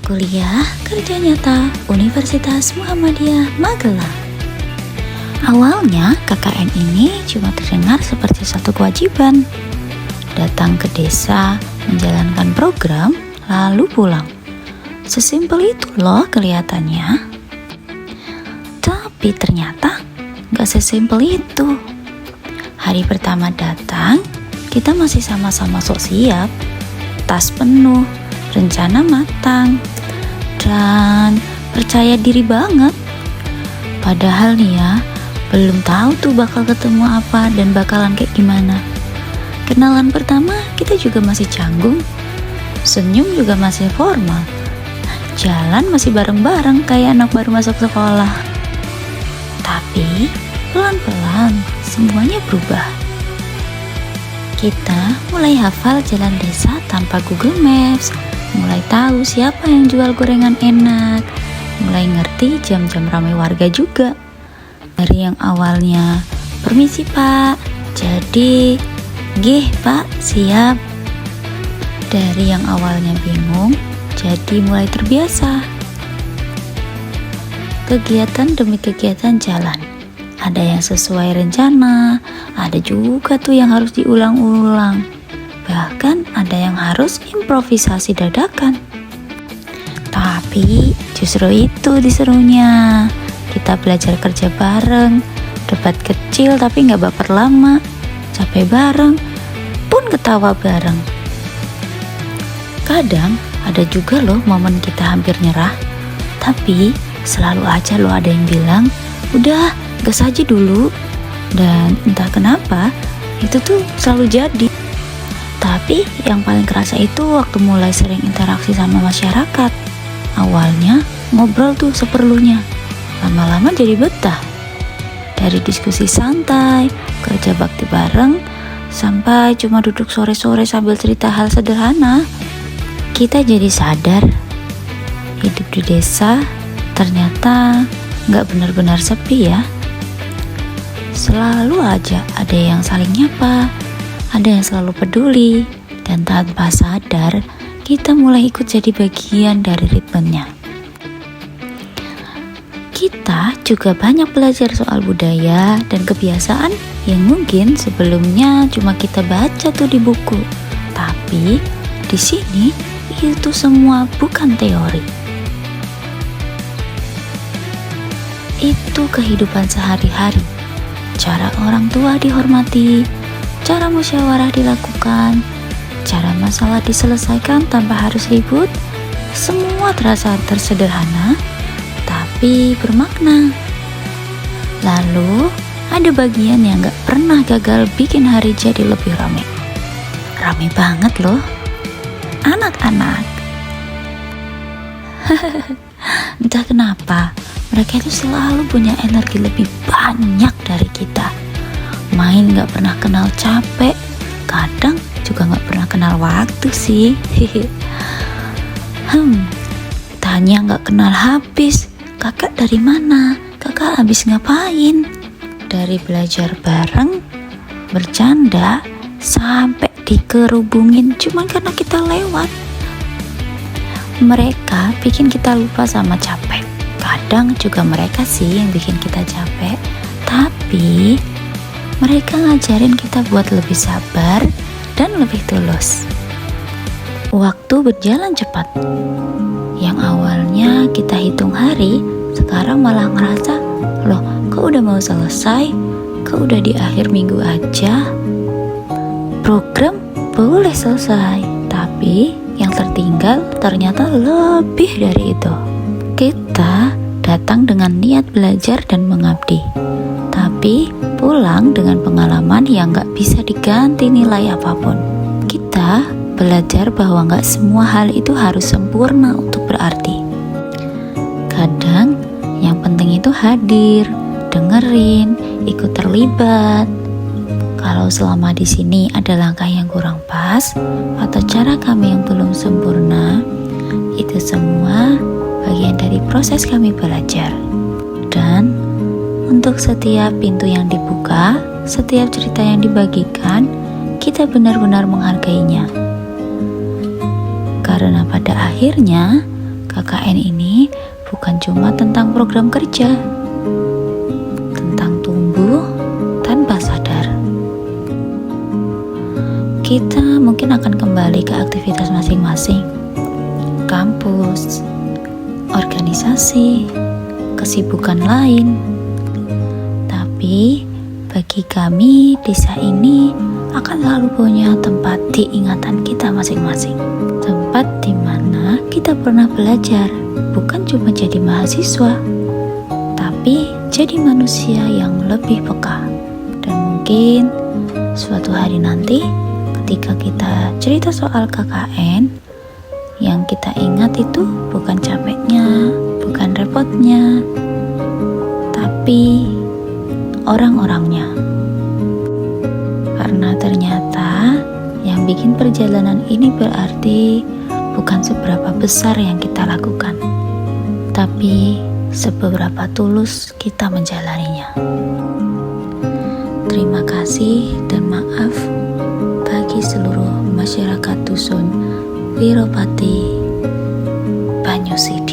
Kuliah Kerja Nyata Universitas Muhammadiyah Magelang. Awalnya KKN ini cuma terdengar seperti satu kewajiban. Datang ke desa, menjalankan program, lalu pulang. Sesimpel itu loh kelihatannya. Tapi ternyata gak sesimpel itu. Hari pertama datang, kita masih sama-sama sok siap. Tas penuh, rencana matang, dan percaya diri banget. Padahal nih ya, belum tahu tuh bakal ketemu apa dan bakalan kayak gimana. Kenalan pertama kita juga masih canggung, senyum juga masih formal, jalan masih bareng-bareng kayak anak baru masuk sekolah. Tapi pelan-pelan semuanya berubah. Kita mulai hafal jalan desa tanpa Google Maps, mulai tahu siapa yang jual gorengan enak, mulai ngerti jam-jam ramai warga juga. Dari yang awalnya, permisi pak, jadi, gih pak, siap. Dari yang awalnya bingung, jadi mulai terbiasa. Kegiatan demi kegiatan jalan. Ada yang sesuai rencana, ada juga tuh yang harus diulang-ulang. Bahkan ada yang harus improvisasi dadakan. Tapi justru itu diserunya. Kita belajar kerja bareng, debat kecil tapi gak baper lama, capek bareng, pun ketawa bareng. Kadang ada juga loh momen kita hampir nyerah, tapi selalu aja loh ada yang bilang, udah gas aja dulu. Dan entah kenapa itu tuh selalu jadi. Tapi yang paling kerasa itu waktu mulai sering interaksi sama masyarakat. Awalnya ngobrol tuh seperlunya, lama-lama jadi betah. Dari diskusi santai, kerja bakti bareng, sampai cuma duduk sore-sore sambil cerita hal sederhana, kita jadi sadar hidup di desa ternyata gak benar-benar sepi ya. Selalu aja ada yang saling nyapa, ada yang selalu peduli, dan tanpa sadar kita mulai ikut jadi bagian dari ritmenya. Kita juga banyak belajar soal budaya dan kebiasaan yang mungkin sebelumnya cuma kita baca tuh di buku. Tapi di sini itu semua bukan teori. Itu kehidupan sehari-hari. Cara orang tua dihormati, cara musyawarah dilakukan, cara masalah diselesaikan tanpa harus ribut. Semua terasa tersederhana, tapi bermakna. Lalu ada bagian yang gak pernah gagal bikin hari jadi lebih rame. Rame banget loh, anak-anak. Entah kenapa mereka itu selalu punya energi lebih banyak dari kita. Main gak pernah kenal capek, kadang juga gak pernah kenal waktu sih. Tanya gak kenal habis. Kakak dari mana? Kakak habis ngapain? Dari belajar bareng, bercanda, sampai dikerubungin cuman karena kita lewat. Mereka bikin kita lupa sama capek. Kadang juga mereka sih yang bikin kita capek. Tapi mereka ngajarin kita buat lebih sabar dan lebih tulus. Waktu berjalan cepat. Yang awalnya kita hitung hari, sekarang malah ngerasa, loh kok udah mau selesai? Kok udah di akhir minggu aja? Program boleh selesai, tapi yang tertinggal ternyata lebih dari itu. Kita datang dengan niat belajar dan mengabdi, tapi pulang dengan pengalaman yang gak bisa diganti nilai apapun. Kita belajar bahwa gak semua hal itu harus sempurna untuk berarti. Kadang yang penting itu hadir, dengerin, ikut terlibat. Kalau selama di sini ada langkah yang kurang pas atau cara kami yang belum sempurna, itu semua bagian dari proses kami belajar. Dan untuk setiap pintu yang dibuka, setiap cerita yang dibagikan, kita benar-benar menghargainya. Karena pada akhirnya KKN ini bukan cuma tentang program kerja, tentang tumbuh tanpa sadar. Kita mungkin akan kembali ke aktivitas masing-masing, kampus, organisasi, kesibukan lain. Tapi bagi kami, desa ini akan selalu punya tempat di ingatan kita masing-masing. Tempat di mana kita pernah belajar, bukan cuma jadi mahasiswa, tapi jadi manusia yang lebih peka. Dan mungkin suatu hari nanti ketika kita cerita soal KKN, yang kita ingat itu bukan capeknya, bukan repotnya, tapi orang-orangnya. Karena ternyata yang bikin perjalanan ini berarti bukan seberapa besar yang kita lakukan, tapi seberapa tulus kita menjalaninya. Terima kasih dan maaf bagi seluruh masyarakat dusun Wiropati, Banyusit.